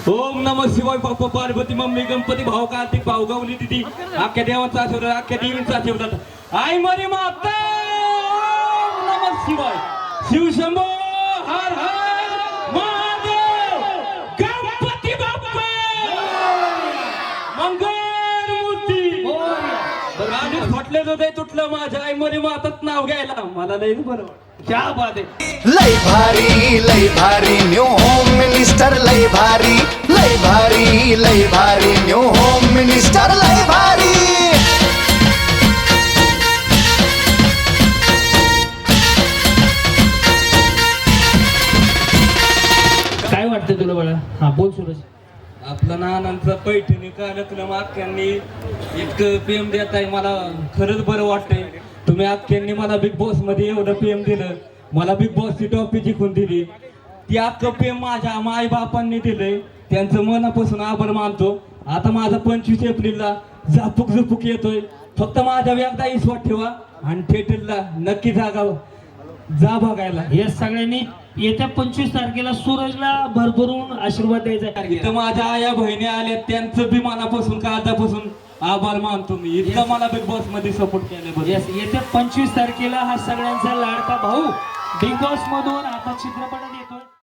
ओम नमः शिवाय बाप्पा पार्वती मम्मी गणपती भाऊ कार्तिक भाऊ गौरी दिदी अख्ख्या देवाचा आशीर्वाद अख्ख्या देवींचा आशीर्वाद आई मरी माता ओम नमः शिवाय शिव शंभो हर हर महादेव गणपती बाप्पा मंगलमूर्ती राजे फाटले होते तुटलं माझ्या आई मरी मातात नाव घ्यायला मला लई बरं क्या बात आहे लय भारी न्यू होम मिनिस्टर लय भारी न्यू होम मिनिस्टर लय भारी काय वाटतं तुला बाळा? हा बोल सूरज. आपलं नानांचं पैठणी कार्यक्रम अख्ख्यांनी इतकं प्रेम देत आहे मला खरंच बरं वाटतंय. तुम्ही अख्ख्यांनी मला बिग बॉस मध्ये एवढं प्रेम दिलं, मला बिग बॉसची ट्रॉफी जिंकून दिली. ती अख्खं प्रेम माझ्या आई बापांनी दिलंय, त्यांचं मनापासून आभार मानतो. आता माझा 25 एप्रिलला झुपूक येतोय. फक्त माझ्या एकदा विश्वास ठेवा आणि थिएटरला नक्की जा बघायला. या सगळ्यांनी येत्या 25 तारखेला सूरजला भरभरून आशीर्वाद द्यायचा. इथं माझ्या आया बहिणी आल्या, त्यांचं बी मनापासून काळजापासून आभार मानतो मी. इतकं मला बिग बॉस मध्ये सपोर्ट केल्याबद्दल. येत्या 25 तारखेला हा सगळ्यांचा लाडका भाऊ बिग बॉस मधून आता चित्रपटात